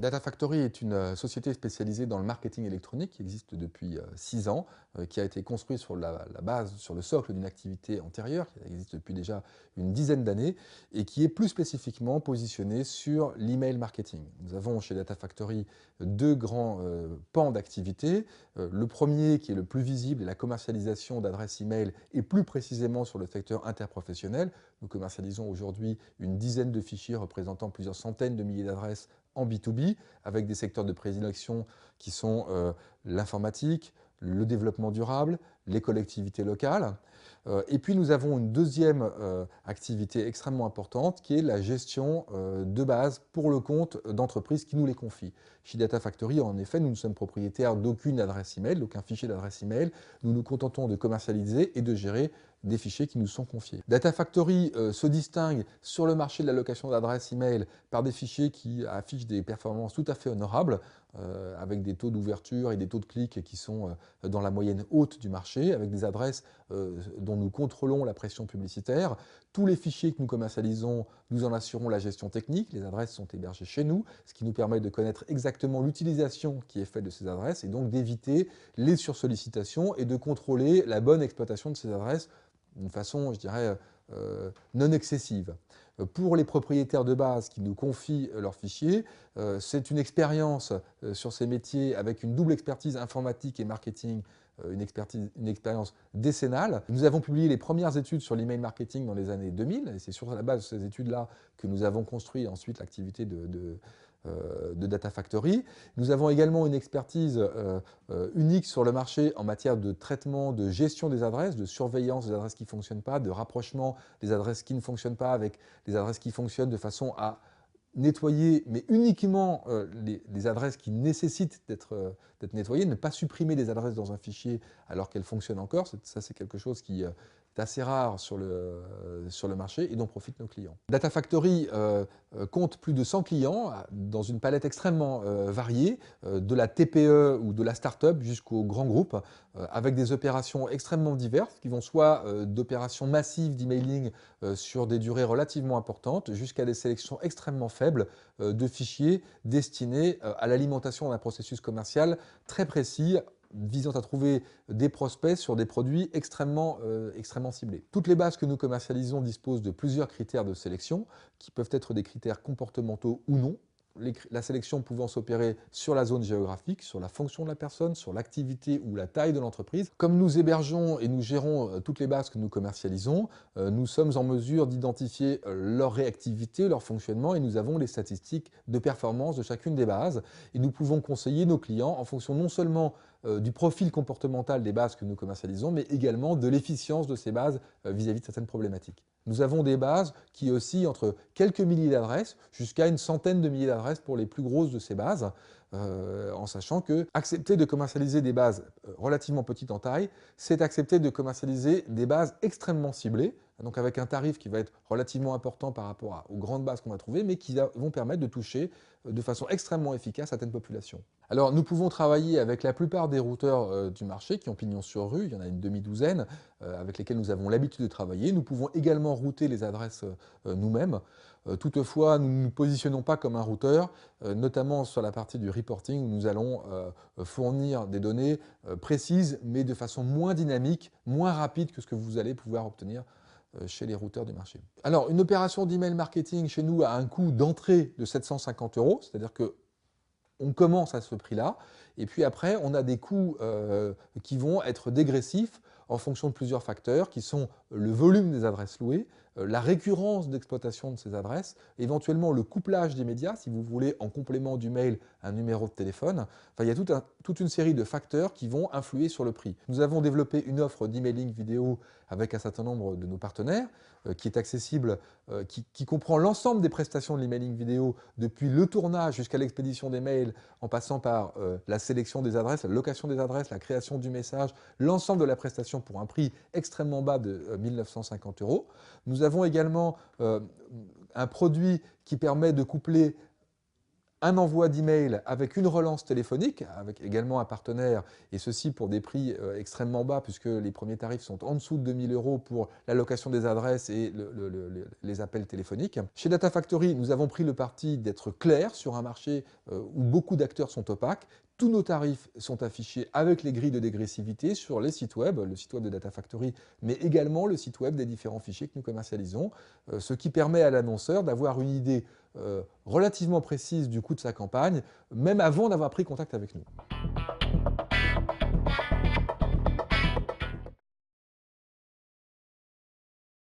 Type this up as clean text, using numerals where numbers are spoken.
Data Factory est une société spécialisée dans le marketing électronique qui existe depuis 6 ans, qui a été construite sur la base, sur le socle d'une activité antérieure, qui existe depuis déjà une dizaine d'années, et qui est plus spécifiquement positionnée sur l'email marketing. Nous avons chez Data Factory deux grands pans d'activité. Le premier, qui est le plus visible, est la commercialisation d'adresses email, et plus précisément sur le secteur interprofessionnel. Nous commercialisons aujourd'hui une dizaine de fichiers représentant plusieurs centaines de milliers d'adresses en B2B, avec des secteurs de prédilection qui sont l'informatique, le développement durable, les collectivités locales. Et puis nous avons une deuxième activité extrêmement importante qui est la gestion de base pour le compte d'entreprises qui nous les confient. Chez Data Factory, en effet, nous ne sommes propriétaires d'aucune adresse email, d'aucun fichier d'adresse email. Nous nous contentons de commercialiser et de gérer des fichiers qui nous sont confiés. Data Factory se distingue sur le marché de la location d'adresses email par des fichiers qui affichent des performances tout à fait honorables, avec des taux d'ouverture et des taux de clics qui sont dans la moyenne haute du marché, avec des adresses dont nous contrôlons la pression publicitaire. Tous les fichiers que nous commercialisons, nous en assurons la gestion technique. Les adresses sont hébergées chez nous, ce qui nous permet de connaître exactement l'utilisation qui est faite de ces adresses et donc d'éviter les sursollicitations et de contrôler la bonne exploitation de ces adresses d'une façon, je dirais, non excessive. Pour les propriétaires de base qui nous confient leurs fichiers, c'est une expérience sur ces métiers avec une double expertise informatique et marketing, une expérience décennale. Nous avons publié les premières études sur l'email marketing dans les années 2000, et c'est sur la base de ces études-là que nous avons construit ensuite l'activité de Data Factory. Nous avons également une expertise unique sur le marché en matière de traitement, de gestion des adresses, de surveillance des adresses qui ne fonctionnent pas, de rapprochement des adresses qui ne fonctionnent pas avec les adresses qui fonctionnent, de façon à nettoyer, mais uniquement les adresses qui nécessitent d'être nettoyées, ne pas supprimer des adresses dans un fichier alors qu'elles fonctionnent encore. Ça, c'est quelque chose qui est assez rare sur le marché et dont profitent nos clients. Data Factory compte plus de 100 clients dans une palette extrêmement variée, de la TPE ou de la start-up jusqu'aux grands groupes, avec des opérations extrêmement diverses qui vont soit d'opérations massives d'emailing sur des durées relativement importantes jusqu'à des sélections extrêmement faibles de fichiers destinés à l'alimentation d'un processus commercial très précis visant à trouver des prospects sur des produits extrêmement ciblés. Toutes les bases que nous commercialisons disposent de plusieurs critères de sélection qui peuvent être des critères comportementaux ou non. La sélection pouvant s'opérer sur la zone géographique, sur la fonction de la personne, sur l'activité ou la taille de l'entreprise. Comme nous hébergeons et nous gérons toutes les bases que nous commercialisons, nous sommes en mesure d'identifier leur réactivité, leur fonctionnement, et nous avons les statistiques de performance de chacune des bases. Et nous pouvons conseiller nos clients en fonction non seulement du profil comportemental des bases que nous commercialisons, mais également de l'efficience de ces bases vis-à-vis de certaines problématiques. Nous avons des bases qui oscillent entre quelques milliers d'adresses jusqu'à une centaine de milliers d'adresses pour les plus grosses de ces bases, en sachant que accepter de commercialiser des bases relativement petites en taille, c'est accepter de commercialiser des bases extrêmement ciblées, donc avec un tarif qui va être relativement important par rapport aux grandes bases qu'on va trouver, mais qui vont permettre de toucher de façon extrêmement efficace certaines populations. Alors nous pouvons travailler avec la plupart des routeurs du marché qui ont pignon sur rue, il y en a une demi-douzaine avec lesquels nous avons l'habitude de travailler. Nous pouvons également router les adresses nous-mêmes. Toutefois, nous ne nous positionnons pas comme un routeur, notamment sur la partie du reporting où nous allons fournir des données précises, mais de façon moins dynamique, moins rapide que ce que vous allez pouvoir obtenir chez les routeurs du marché. Alors, une opération d'email marketing chez nous a un coût d'entrée de 750 €, c'est-à-dire que on commence à ce prix-là, et puis après, on a des coûts qui vont être dégressifs en fonction de plusieurs facteurs, qui sont le volume des adresses louées, la récurrence d'exploitation de ces adresses, éventuellement le couplage des médias, si vous voulez, en complément du mail, un numéro de téléphone. Enfin, il y a toute une série de facteurs qui vont influer sur le prix. Nous avons développé une offre d'emailing vidéo avec un certain nombre de nos partenaires, qui est accessible, qui comprend l'ensemble des prestations de l'emailing vidéo, depuis le tournage jusqu'à l'expédition des mails, en passant par la sélection des adresses, la location des adresses, la création du message, l'ensemble de la prestation pour un prix extrêmement bas de 1 950 €. Nous avons également un produit qui permet de coupler un envoi d'email avec une relance téléphonique, avec également un partenaire, et ceci pour des prix extrêmement bas, puisque les premiers tarifs sont en dessous de 2 000 € pour l'allocation des adresses et les appels téléphoniques. Chez Data Factory, nous avons pris le parti d'être clairs sur un marché où beaucoup d'acteurs sont opaques. Tous nos tarifs sont affichés avec les grilles de dégressivité sur les sites web, le site web de Data Factory, mais également le site web des différents fichiers que nous commercialisons, ce qui permet à l'annonceur d'avoir une idée relativement précise du coût de sa campagne, même avant d'avoir pris contact avec nous.